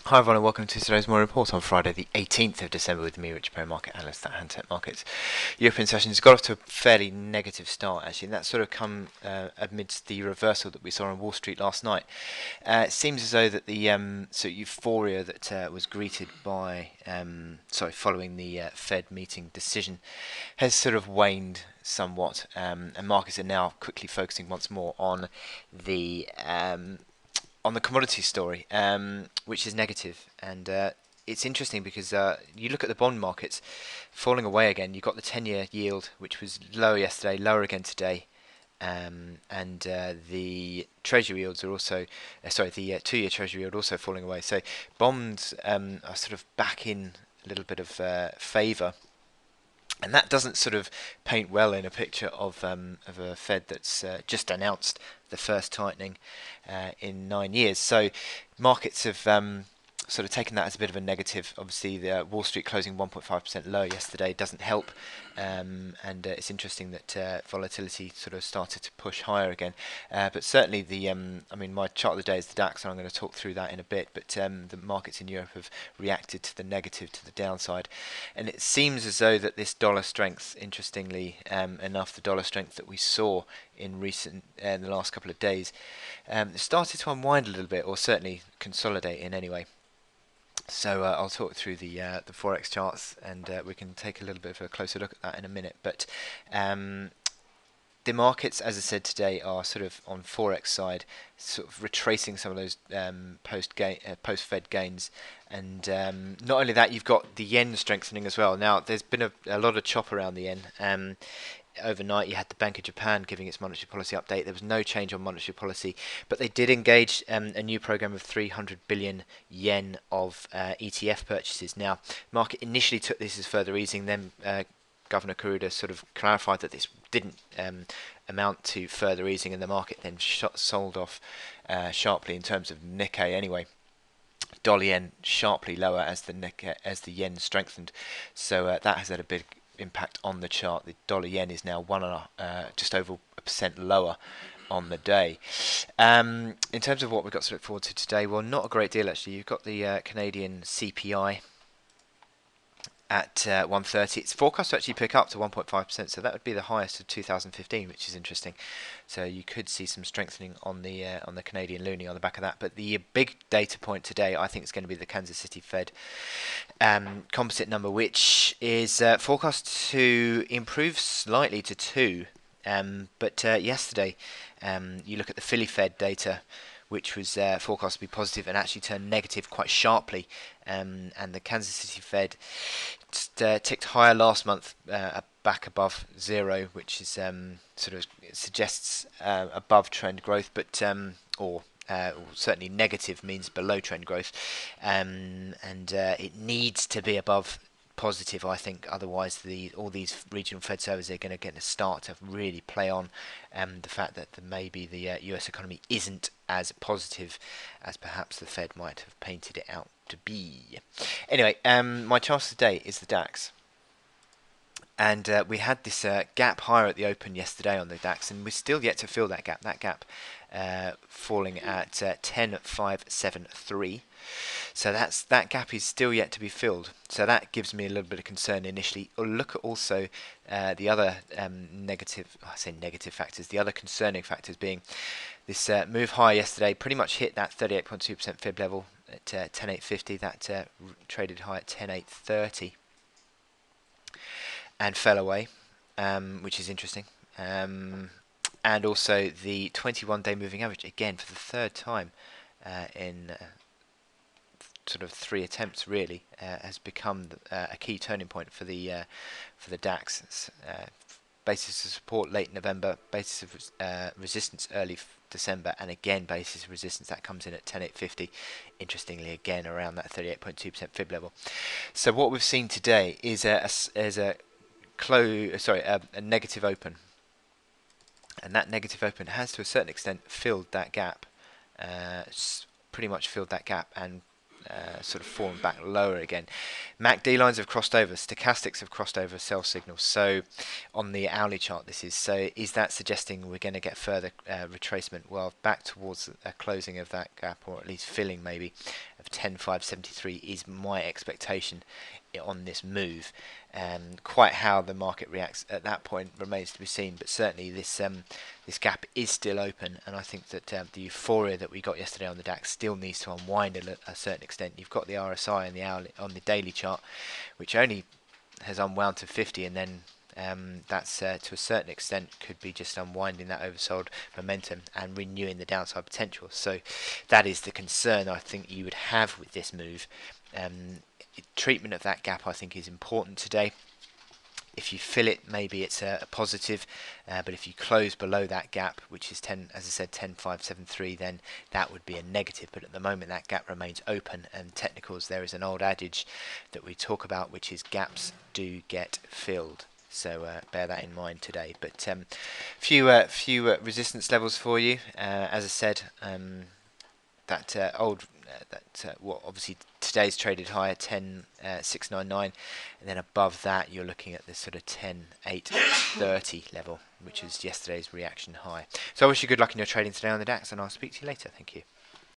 Hi everyone and welcome to today's morning report on Friday the 18th of December with me, Rich Perry, market analyst at Hantec Markets. European sessions got off to a fairly negative start actually, and that's sort of come amidst the reversal that we saw on Wall Street last night. It seems as though that the sort of euphoria that was greeted by, following the Fed meeting decision has sort of waned somewhat, and markets are now quickly focusing once more on the commodity story, which is negative. And it's interesting because you look at the bond markets falling away again. You've got the 10-year yield, which was lower yesterday, lower again today. And the treasury yields are also, the 2-year treasury yield also falling away. So bonds are sort of back in a little bit of favour. And that doesn't sort of paint well in a picture of a Fed that's just announced the first tightening in 9 years. So markets have sort of taken that as a bit of a negative. Obviously, the Wall Street closing 1.5% lower yesterday doesn't help, and it's interesting that volatility sort of started to push higher again. But certainly my chart of the day is the DAX, and I'm going to talk through that in a bit. But the markets in Europe have reacted to the negative, to the downside, and it seems as though that this dollar strength, interestingly enough, the dollar strength that we saw in the last couple of days, started to unwind a little bit, or certainly consolidate in anyway. So I'll talk through the forex charts, and we can take a little bit of a closer look at that in a minute. But the markets, as I said today, are sort of on forex side, sort of retracing some of those post-Fed gains, and not only that, you've got the yen strengthening as well. Now, there's been a lot of chop around the yen. Overnight, you had the Bank of Japan giving its monetary policy update. There was no change on monetary policy, but they did engage a new program of 300 billion yen of ETF purchases. Now, market initially took this as further easing, then Governor Kuruda sort of clarified that this didn't amount to further easing, and the market then sold off sharply in terms of Nikkei anyway. Dollar yen sharply lower as the yen strengthened, so that has had a big impact on the chart. The dollar yen is now just over a percent lower on the day. In terms of what we've got to look forward to today, well, not a great deal actually. You've got the Canadian CPI at 130. It's forecast to actually pick up to 1.5%, so that would be the highest of 2015, which is interesting. So you could see some strengthening on the Canadian loonie on the back of that. But the big data point today, I think, is going to be the Kansas City Fed composite number, which is forecast to improve slightly to 2. But yesterday, you look at the Philly Fed data, which was forecast to be positive and actually turned negative quite sharply. And the Kansas City Fed ticked higher last month, back above zero, which is sort of suggests above trend growth, but or certainly negative means below trend growth, and it needs to be above positive, I think. Otherwise, all these regional Fed surveys are going to get a start to really play on the fact that maybe the US economy isn't as positive as perhaps the Fed might have painted it out to be. Anyway, my chart today is the DAX. And we had this gap higher at the open yesterday on the DAX, and we're still yet to fill that gap. That gap falling at 10,573. So that gap is still yet to be filled. So that gives me a little bit of concern initially. Look at also the other negative factors, the other concerning factors being this move higher yesterday pretty much hit that 38.2% fib level at 10,850. That traded high at 10,830 and fell away, which is interesting. And also the 21-day moving average, again for the third time in sort of 3 attempts really, has become a key turning point for the DAX. Basis of support late November, basis of resistance early December, and again basis of resistance that comes in at 10,850. Interestingly, again around that 38.2% fib level. So what we've seen today is a negative open, and that negative open has to a certain extent filled that gap, pretty much filled that gap, and sort of fallen back lower again. MACD lines have crossed over, stochastics have crossed over sell signals. So on the hourly chart, this is so. Is that suggesting we're going to get further retracement? Well, back towards a closing of that gap, or at least filling maybe of of 10,573 is my expectation on this move. Quite how the market reacts at that point remains to be seen, but certainly this gap is still open, and I think that the euphoria that we got yesterday on the DAX still needs to unwind a certain extent. You've got the RSI and the hourly, on the daily chart, which only has unwound to 50, and then that's to a certain extent could be just unwinding that oversold momentum and renewing the downside potential. So that is the concern I think you would have with this move. Treatment of that gap I think is important today. If you fill it, maybe it's a positive, but if you close below that gap, which is 10, as I said, 10,573, then that would be a negative. But at the moment, that gap remains open. And technicals, there is an old adage that we talk about, which is gaps do get filled. So bear that in mind today. But few resistance levels for you. As I said, well, obviously today's traded higher 10,699, and then above that you're looking at this sort of 10,830 level, which is yesterday's reaction high. So I wish you good luck in your trading today on the DAX, and I'll speak to you later. Thank you.